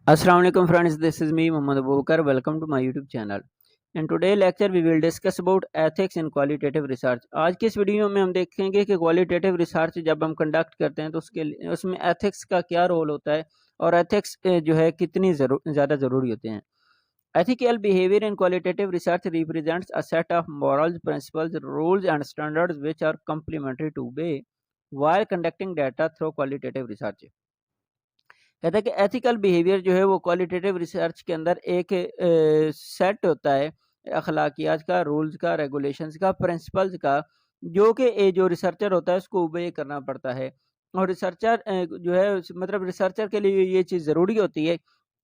Assalamu alaikum friends, this is me Muhammad Abubakar. Welcome to my YouTube channel. In today's lecture we will discuss about ethics in qualitative research. आज की इस video में हम देखेंगे कि qualitative research जब हम कंडक्ट करते हैं तो उसमें एथिक्स का क्या रोल होता है और एथिक्स जो है कितनी ज़्यादा ज़रूरी होते हैं. Ethical behavior in qualitative research represents a set of morals, principles, rules and standards which are complementary to obey while conducting data through qualitative research. कहता है कि एथिकल बिहेवियर जो है वो क्वालिटेटिव रिसर्च के अंदर एक सेट होता है अखलाकियात का, रूल्स का, रेगुलेशंस का, प्रिंसिपल्स का, जो कि जो रिसर्चर होता है उसको ओबे करना पड़ता है. और रिसर्चर जो है मतलब रिसर्चर के लिए ये चीज़ ज़रूरी होती है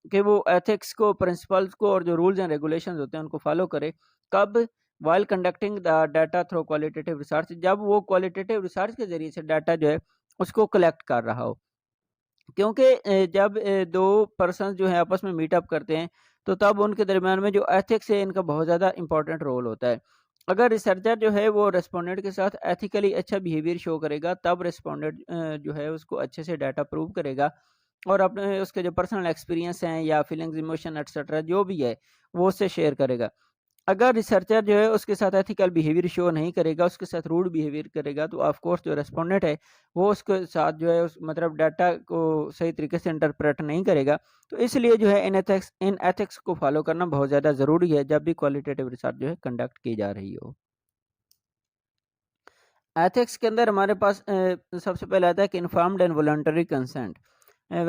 कि वो एथिक्स को, प्रिंसिपल्स को और जो रूल्स एंड रेगुलेशंस होते हैं उनको फॉलो करे. कब? While conducting the data through qualitative research, जब वो क्वालिटेटिव रिसर्च के ज़रिए से डाटा जो है उसको कलेक्ट कर रहा हो. क्योंकि जब दो पर्सन जो है आपस में मीटअप करते हैं तो तब उनके दरमियान में जो एथिक्स है इनका बहुत ज़्यादा इंपॉर्टेंट रोल होता है. अगर रिसर्चर जो है वो रेस्पोंडेंट के साथ एथिकली अच्छा बिहेवियर शो करेगा तब रेस्पोंडेंट जो है उसको अच्छे से डाटा प्रूव करेगा और अपने उसके जो पर्सनल एक्सपीरियंस हैं या फीलिंग्स, इमोशन एक्सेट्रा जो भी है वो उससे शेयर करेगा. अगर रिसर्चर जो है उसके साथ एथिकल बिहेवियर शो नहीं करेगा, उसके साथ रूड बिहेवियर करेगा, तो ऑफ कोर्स जो रेस्पोंडेंट है वो उसके साथ जो है उस मतलब डाटा को सही तरीके से इंटरप्रेट नहीं करेगा. तो इसलिए जो है इन एथिक्स को फॉलो करना बहुत ज़्यादा ज़रूरी है जब भी क्वालिटेटिव रिसर्च जो है कंडक्ट की जा रही हो. एथिक्स के अंदर हमारे पास सबसे पहले आता है कि informed and voluntary consent.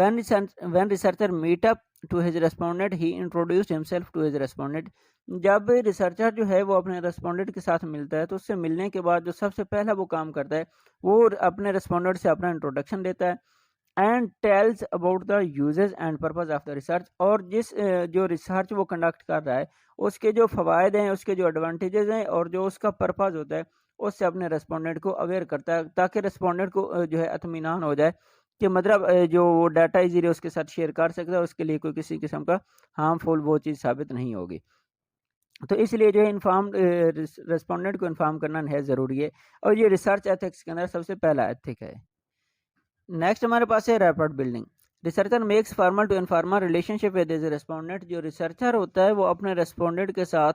when researcher meet up to his respondent, he introduced himself to his respondent. जब रिसर्चर जो है वो अपने रेस्पोंडेंट के साथ मिलता है तो उससे मिलने के बाद जो सबसे पहला वो काम करता है वो अपने रेस्पोंडेंट से अपना इंट्रोडक्शन देता है and tells about the uses and purpose of the research. और जो रिसर्च वो कंडक्ट कर रहा है उसके जो फ़वाद हैं, उसके जो एडवांटेजेस हैं और जो उसका पर्पस होता है उससे अपने रेस्पोंडेंट को अवेयर करता है ताकि रेस्पोंडेंट को जो है इत्मीनान हो जाए कि मतलब जो वो डाटा इजीली उसके साथ शेयर कर सकता है, उसके लिए कोई किसी किस्म का हार्मफुल वो चीज़ साबित नहीं होगी. तो इसलिए जो है इन्फॉर्म रेस्पोंडेंट को इन्फॉर्म करना नहायत ज़रूरी है और ये रिसर्च एथिक्स के अंदर सबसे पहला एथिक है. नेक्स्ट हमारे पास है rapport building. Researcher makes formal to informal relationship with his respondent. जो रिसर्चर होता है वो अपने रेस्पोंडेंट के साथ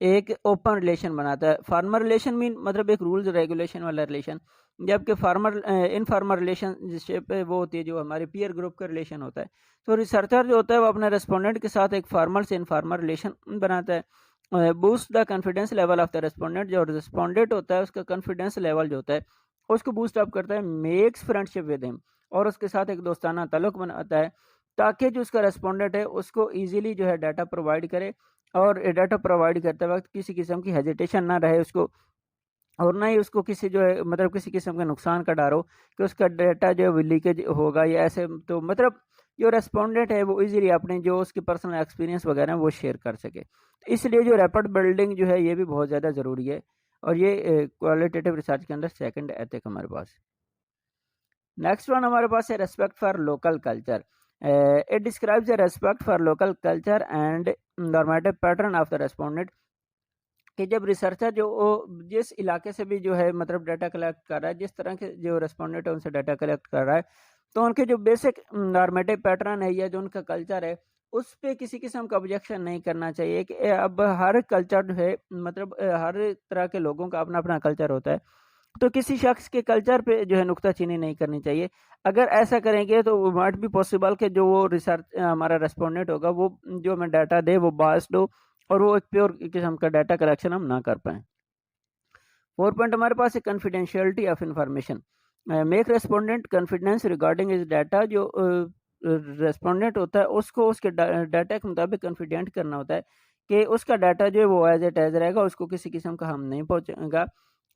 एक ओपन रिलेशन बनाता है. फॉर्मल रिलेशन मीन मतलब एक रूल्स रेगुलेशन वाला रिलेशन, जबकि फॉर्मल इनफॉर्मल रिलेशनशिप वो होती है जो हमारे पीयर ग्रुप का रिलेशन होता है. तो रिसर्चर जो होता है वो अपने रेस्पोंडेंट के साथ एक फॉर्मल से इनफॉर्मल रिलेशन बनाता है. Boost the confidence level of the respondent. जो रेस्पोंडेंट होता है उसका कॉन्फिडेंस लेवल जो होता है उसको बूस्ट अप करता है. मेक्स फ्रेंडशिप विद हिम, और उसके साथ एक दोस्ताना ताल्लुक बनाता है ताकि जो उसका रेस्पोंडेंट है उसको इजीली जो है डाटा प्रोवाइड करे और डाटा प्रोवाइड करते वक्त किसी किस्म की हेजिटेशन ना रहे उसको, और ना ही उसको किसी जो है मतलब किसी किस्म के नुकसान का डर हो कि उसका डाटा जो है लीकेज होगा या ऐसे. तो मतलब जो रेस्पोंडेंट है वो इजीली अपने जो उसके पर्सनल एक्सपीरियंस वगैरह वो शेयर कर सके. तो इसलिए जो रैपिड बिल्डिंग जो है ये भी बहुत ज़्यादा ज़रूरी है और ये क्वालिटेटिव रिसर्च के अंदर सेकंड एथिक हमारे पास. नेक्स्ट वन हमारे पास है respect for local culture. It describes the respect for local culture and normative pattern of the respondent. कि जब रिसर्चर जो जिस इलाके से भी जो है मतलब डाटा कलेक्ट कर रहा है, जिस तरह के जो रेस्पोंडेंट है उनसे डाटा कलेक्ट कर रहा है, तो उनके जो बेसिक नॉर्मेटिव पैटर्न है या जो उनका कल्चर है उस पे किसी किस्म का ऑब्जेक्शन नहीं करना चाहिए. कि अब हर कल्चर जो है मतलब हर तरह के लोगों का अपना अपना कल्चर होता है, तो किसी शख्स के कल्चर पे जो है नुक्ताचीनी नहीं करनी चाहिए. अगर ऐसा करेंगे तो माइट भी पॉसिबल कि जो वो रिसर्च हमारा रेस्पोंडेंट होगा वो जो हमें डाटा दे वो बायस्ड हो और वो एक प्योर किस्म का डाटा कलेक्शन हम ना कर पाएँ. 4 पॉइंट हमारे पास है confidentiality of information. Make respondent confidence regarding his data. जो रेस्पोंडेंट होता है उसको उसके डाटा के मुताबिक कॉन्फिडेंट करना होता है कि उसका डाटा जो है वो एज इट एज रहेगा, उसको किसी किस्म का हम नहीं पहुंचेगा.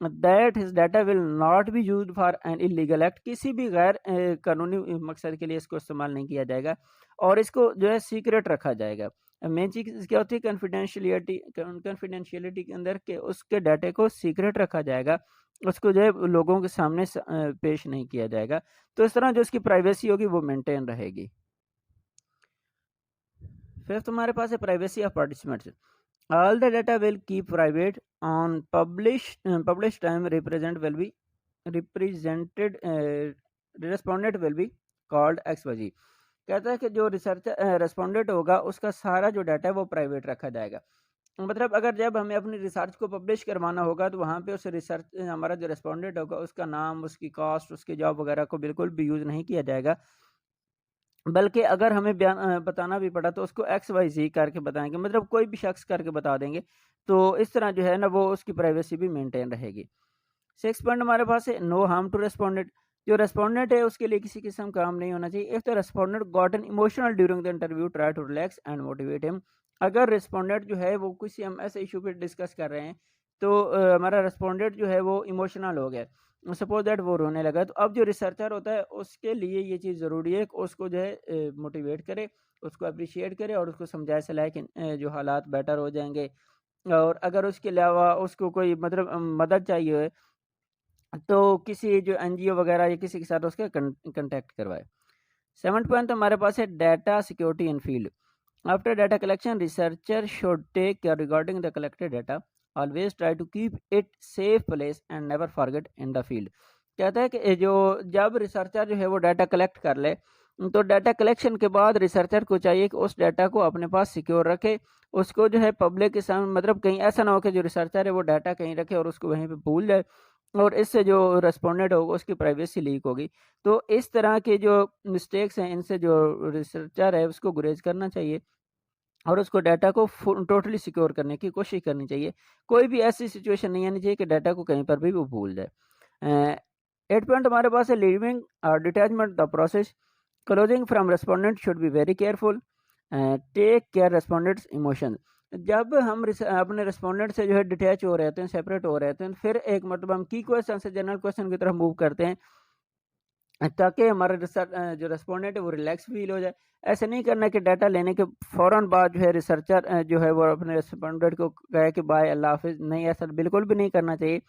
That his data will not be used for an illegal act. किसी भी गैर कानूनी मकसद के लिए इसको इस्तेमाल नहीं किया जाएगा और इसको जो है सीक्रेट रखा जाएगा. मेन चीज़ क्या होती है कॉन्फिडेंशियलिटी के अंदर के उसके डाटे को सीक्रेट रखा जाएगा, उसको जो है लोगों के सामने पेश नहीं किया जाएगा. तो इस तरह जो उसकी प्राइवेसी होगी वो मेंटेन रहेगी. फिफ्थ हमारे पास है privacy of participants. All the data will keep private on publish time represented respondent will be called XYZ. कहता है कि जो रेस्पोंडेंट होगा उसका सारा जो डाटा है वो प्राइवेट रखा जाएगा। मतलब अगर जब हमें अपनी रिसर्च को पब्लिश करवाना होगा तो वहाँ पे उस रिसर्च हमारा जो रेस्पोंडेंट होगा उसका नाम, उसकी कास्ट, उसकी जॉब वगैरह को बिल्कुल भी यूज़ नहीं किया जाएगा। बल्कि अगर हमें बताना भी पड़ा तो उसको एक्स वाई ज़ी करके बताएँगे, मतलब कोई भी शख्स करके बता देंगे। तो इस तरह जो है ना वो उसकी प्राइवेसी भी मेंटेन रहेगी। 6 पॉइंट हमारे पास है, नो हार्म टू रेस्पोंडेंट। जो रेस्पोंडेंट है उसके लिए किसी किस्म का हार्म नहीं होना चाहिए। If the respondent gotten emotional during the interview, try to relax and motivate him. अगर रेस्पोंडेंट जो है वो किसी हम ऐसे इशू पे डिस्कस कर रहे हैं तो हमारा रेस्पोंडेंट जो है वो इमोशनल हो गया, सपोज दैट वो रोने लगा, तो अब जो रिसर्चर होता है उसके लिए ये चीज़ ज़रूरी है कि उसको जो है मोटिवेट करे, उसको अप्रिशिएट करे और उसको समझाए सलाहे कि जो हालात बेटर हो जाएंगे। और अगर उसके अलावा उसको कोई मतलब मदद चाहिए है तो किसी जो एनजीओ वगैरह या किसी के साथ उसका कांटेक्ट करवाए। 7th पॉइंट हमारे पास है data security in field. After data collection, researcher should take care regarding the collected data, always try to keep it safe place and never forget in the field. कहता है कि जो जब researcher जो है वो डाटा कलेक्ट कर ले तो डाटा कलेक्शन के बाद रिसर्चर को चाहिए कि उस डाटा को अपने पास सिक्योर रखे, उसको जो है पब्लिक के सामने, मतलब कहीं ऐसा ना हो कि जो रिसर्चर है वो डाटा कहीं रखे और उसको वहीं पे भूल जाए और इससे जो रेस्पोंडेंट होगा उसकी प्राइवेसी लीक होगी। तो इस तरह के जो मिस्टेक्स हैं इनसे जो रिसर्चर है उसको गुरेज करना चाहिए और उसको डाटा को टोटली सिक्योर करने की कोशिश करनी चाहिए। कोई भी ऐसी सिचुएशन नहीं आनी चाहिए कि डाटा को कहीं पर भी वो भूल जाए। 8 पॉइंट हमारे पास है, लीविंग और detachment the process, closing from respondent should be very careful, take care respondents emotion. जब हम अपने रेस्पोंडेंट से जो है डिटैच हो रहे हैं, सेपरेट हो रहे हैं, फिर एक मतलब हम की क्वेश्चन से जनरल क्वेश्चन की तरफ मूव करते हैं ताकि हमारा जो रेस्पोंडेंट है वो रिलैक्स फील हो जाए। ऐसे नहीं करना कि डाटा लेने के फ़ौरन बाद जो है रिसर्चर जो है वो अपने रेस्पोंडेंट को कहे कि बाय अल्लाह हाफ़िज़, नहीं, ऐसा बिल्कुल भी नहीं करना चाहिए।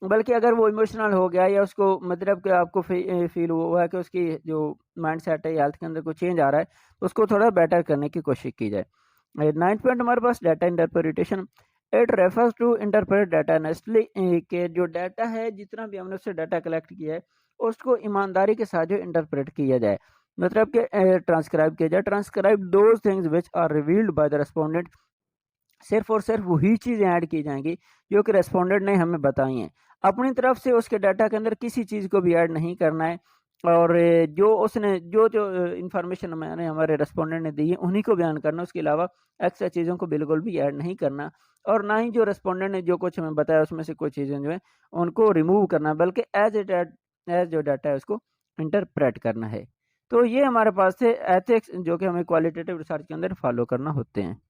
बल्कि अगर वो इमोशनल हो गया या उसको मतलब कि आपको फ़ील हुआ है कि उसकी जो माइंडसेट है या हेल्थ के अंदर कोई चेंज आ रहा है, तो उसको थोड़ा बेटर करने की कोशिश की जाए। 9th पॉइंट हमारे पास data interpretation. It refers to interpret data honestly, कि जो डाटा है जितना भी हमने उससे डाटा कलेक्ट किया है उसको ईमानदारी के साथ जो इंटरप्रेट किया जाए, मतलब कि ट्रांसक्राइब किया जाए। Transcribe those things which are revealed by the respondent. सिर्फ और सिर्फ वही चीज़ें ऐड की जाएंगी जो कि रेस्पोंडेंट ने हमें बताई हैं। अपनी तरफ से उसके डाटा के अंदर किसी चीज़ को भी ऐड नहीं करना है और जो उसने जो जो इंफॉर्मेशन मैंने हमारे रेस्पोंडेंट ने दी है उन्हीं को बयान करना, उसके अलावा एक्स्ट्रा चीज़ों को बिल्कुल भी ऐड नहीं करना और ना ही जो रेस्पोंडेंट ने जो कुछ हमें बताया उसमें से कोई चीज़ें जो है उनको रिमूव करना, बल्कि एज जो डाटा है उसको इंटरप्रेट करना है। तो ये हमारे पास थे एथिक्स जो कि हमें क्वालिटेटिव रिसर्च के अंदर फॉलो करना होते हैं।